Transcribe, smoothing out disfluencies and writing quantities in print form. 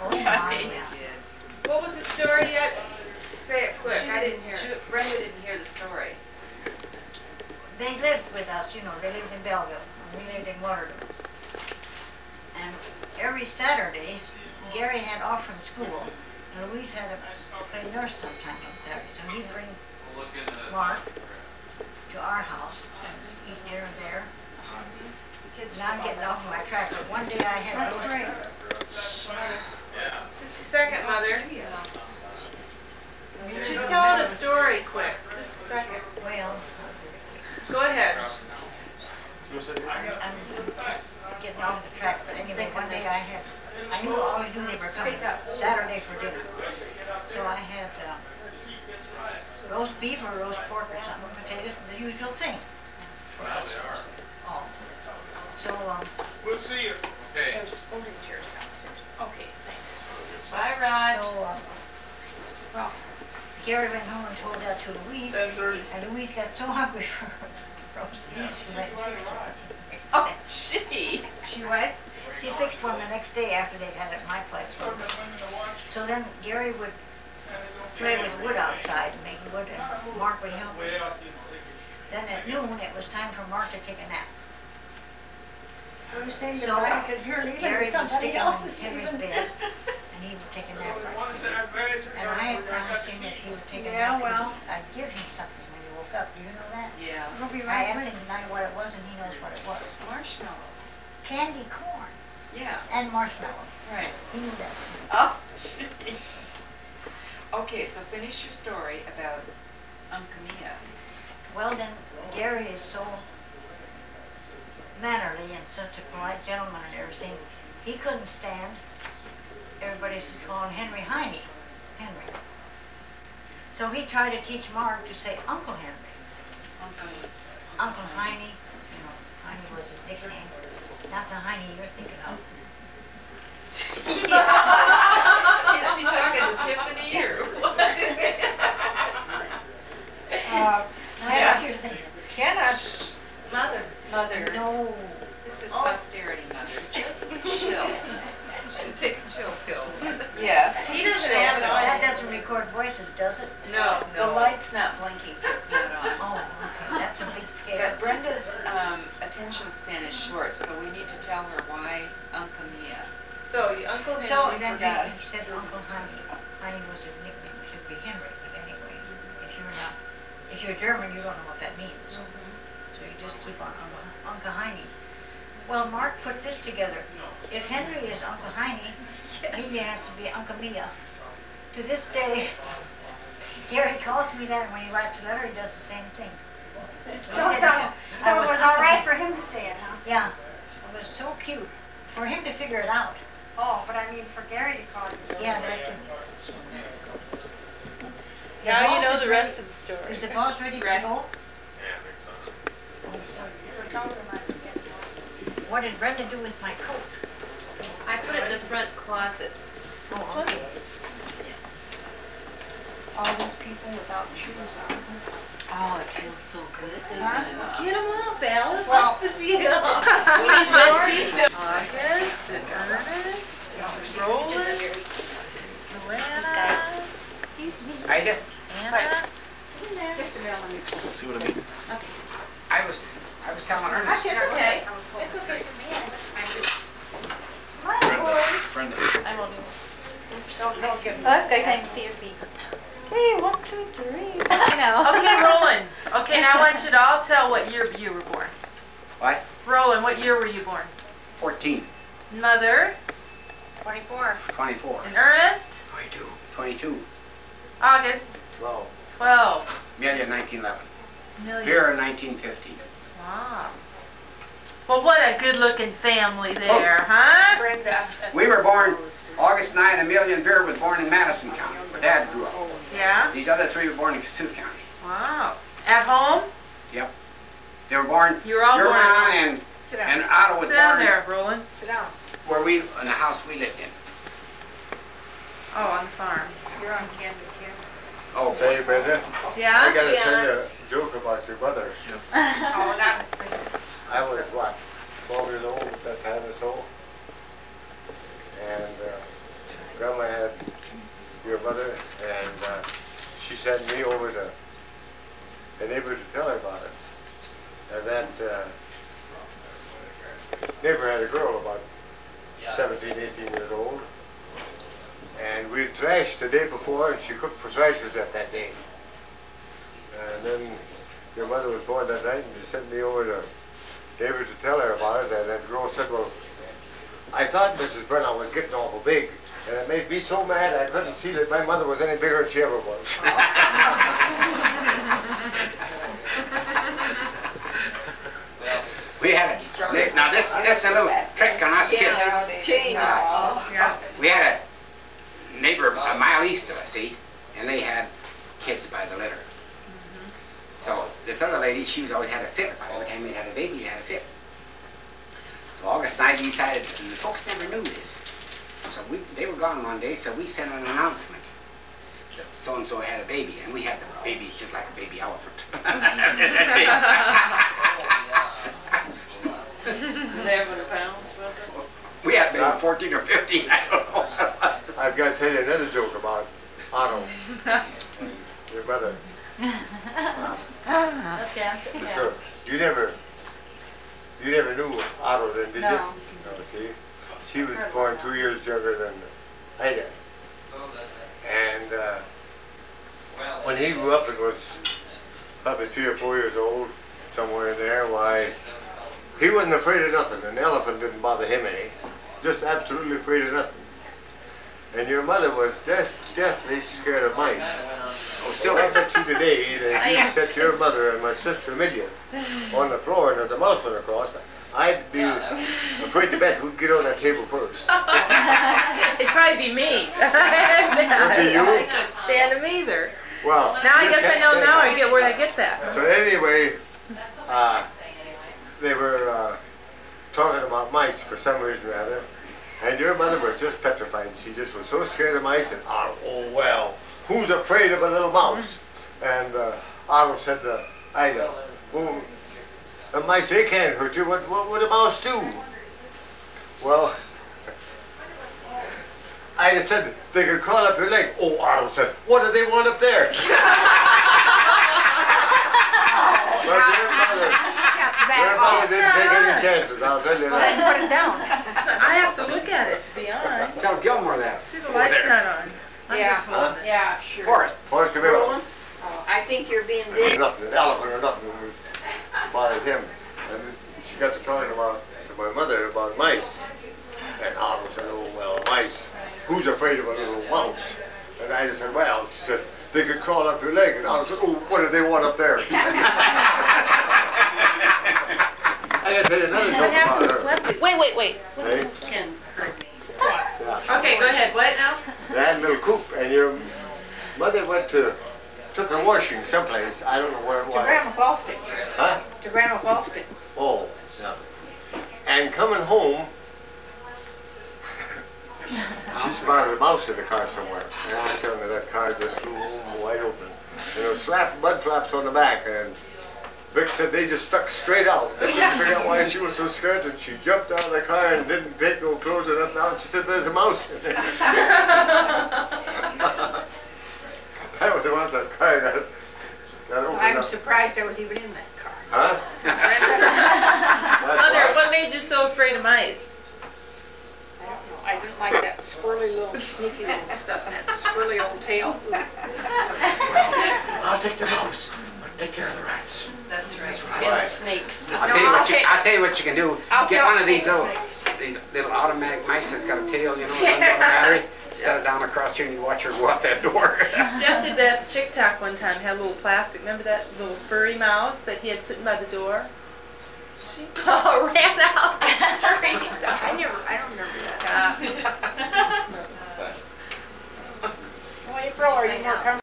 Oh, yeah. What was the story yet? Say it quick. I didn't hear it. Brenda didn't hear the story. They lived with us, you know, they lived in Belleville, and we lived in Waterloo. And every Saturday, Gary had off from school, and Louise had to play nurse sometimes on Saturday. So he'd bring Mark to our house and eat dinner there. Now I'm getting off my track, but one day I had Just a second, Mother. She's telling a story quick. Just a second. Well, go ahead. I'm getting off the track, but anyway, one day I always knew they were coming Saturday for dinner. So I had roast beef or roast pork or something, potatoes, the usual thing for us all. So, we'll see you. Okay. There's folding chairs downstairs. Okay, thanks. Bye, Rod. So, well, Gary went home and told that to Louise, 10:30. and Louise got so hungry for roast beef, she went and fixed one. Oh, gee. She what? She fixed one the next day after they'd had it at my place. So then Gary would play with wood outside and make wood, and Mark would help him. Then at noon, it was time for Mark to take a nap. Are you saying So goodbye because you're leaving Gary or would somebody stick him else in is Henry's leaving? bed, and he would take a nap right there. And I had promised him if he would take a Yeah, nap, well. I'd give him something when he woke up. Do you know that? Yeah. We'll be I right asked with him tonight what it was, and he knows what it was. Marshmallows. Candy corn Yeah. and marshmallow. Right. He knew that. Oh, gee. Okay, so finish your story about Uncle Mia. Well, then Gary is so mannerly and such a polite gentleman and everything. He couldn't stand everybody calling Henry Heine. Henry. So he tried to teach Mark to say Uncle Henry. Uncle Heine. You know, Heine was his nickname. Not the Heine you're thinking of. Is she talking to Tiffany or what? Mother. Mother. No. This is posterity, Mother. Just chill. Should take a chill pill. Yes. He doesn't have it on. That doesn't record voices, does it? No, The no. light's not blinking, so it's not on. Oh, okay. That's a big scare. But Brenda's attention span is short, so we need to tell her why Uncle Mia. So, your Uncle Henry. So then forgot. he said Uncle Heine. Heine was his nickname. It should be Henry, but anyway, if you're German, you don't know what that means. So you just keep on Uncle Heine. Well, Mark put this together. If Henry is Uncle Heine, Mia has to be Uncle Mia. To this day, Gary calls me that, and when he writes a letter, he does the same thing. So it was all right for him to say it, huh? Yeah, it was so cute for him to figure it out. Oh, but I mean for Gary to call you. Yeah, that did. Now you know the rest of the story. Is the boss ready to go? Yeah, I think so. What did Brenda do with my coat? I put it in the front closet. Oh, okay. All these people without shoes on. Oh, it feels so good, doesn't it? Get him off, Alice. Well- What's the deal? August and Ernest, Roland, Luana, I did. Anna. Just a minute, let me. See what I mean? I was telling Ernest. It's okay. It's okay for me. Brenda. I will do. Don't give me. Well, that's good. I can't even see your feet. Okay, 1, 2, 3. You know. Okay, Roland. Okay, now I want you to all tell what year you were born. What? Roland, what year were you born? 14. Mother. 24. 24. And Ernest. 22. 22. August. 12. 12. Amelia, 1911. Million. Vera, 1915. Wow. Well, what a good-looking family there, huh? Brenda. We were born August 9. Amelia and Vera was born in Madison County, where Dad grew up. Yeah. These other three were born in Kasuth County. Wow. At home? Yep. They were born. You were all born at home. and Sit down. and Otto was Sit down born there, Roland. Sit down. where we in the house we lived in. Oh, on the farm. You're on camera, kid. Oh, Say, Brenda, Yeah? I gotta tell you a joke about your mother. Oh, that. I was, what, 12 years old at that time or so? And day before, and she cooked for Thrashers that day. And then your mother was born that night, and you sent me over to David to tell her about it, and that girl said, well, I thought Mrs. Bernaus was getting awful big, and it made me so mad I couldn't see that my mother was any bigger than she ever was. We had a, now this is a little trick on us kids. We had a neighbor a mile east of us, see, and they had kids by the litter. So this other lady, she was always had a fit. Every time we had a baby, you had a fit. So August 9th, we decided, and the folks never knew this. So they were gone one day, so we sent an announcement that so-and-so had a baby, and we had the baby just like a baby elephant. We had maybe 14 or 15, I don't know. I've got to tell you another joke about Otto, your mother. Sure. You never knew Otto then, did you? No, see? She was born 2 years younger than Ida. And when he grew up and was probably 3 or 4 years old, somewhere in there, why, he wasn't afraid of nothing. An elephant didn't bother him any. Just absolutely afraid of nothing. And your mother was deathly scared of mice. Oh, still, I bet you today that if you set your mother and my sister Amelia on the floor and there's a mouse went across, I'd be afraid to bet who'd get on that table first. It'd probably be me. Would be you? I can't stand them either. Well, now I guess I know now I get where I get that. So anyway, they were talking about mice for some reason or other, and your mother was just petrified. She just was so scared of mice, and oh well, who's afraid of a little mouse? And Otto said to Ida, well, the mice, they can't hurt you. What would a mouse do? Well, Ida said they could crawl up your leg. Oh, Otto said, what do they want up there? But your mother didn't take any chances, I'll tell you that. Put it down. I have to look at it to be on. Tell Gilmore that. See, the light's not on. I'm just holding it. Yeah, sure. Forrest. Forrest, come here. Oh, I think you're being big. Nothing, an elephant or nothing was bothered him. And she got to talking to my mother about mice. And Otto said, oh well, mice, who's afraid of a little mouse? And I just said, well, she said, they could crawl up your leg. And Otto said, oh, what do they want up there? I got to tell you another joke about her. Wait. Hey? Ken heard me. Yeah. Okay, go ahead. What now? They had a little coop, and your mother took her washing someplace. I don't know where it was. To Grandma Falston. Huh? To Grandma Falston. Oh, yeah. And coming home, she spotted a mouse in the car somewhere. And I'm telling you, that car just flew wide open. And there was mud flaps on the back, and Vic said they just stuck straight out. They couldn't figure out why she was so scared, and she jumped out of the car and didn't take no clothes or nothing out. She said, there's a mouse in there. That was the ones that car got opened I'm up. surprised I was even in that car. Huh? Mother, what made you so afraid of mice? I don't know. I didn't like that squirrely little sneaky little stuff and that squirrely old tail. I'll take the mouse. I'll take care of the rats. That's right. And the snakes. I'll tell you what you can do. Get one of these little automatic mice that's got a tail, you know, runs on a battery. Set it down across here and you watch her go out that door. Jeff did that at the Chick Talk one time. Had a little plastic. Remember that little furry mouse that he had sitting by the door? She ran out the street. I don't remember that. Yeah. Well, April, are you more comfortable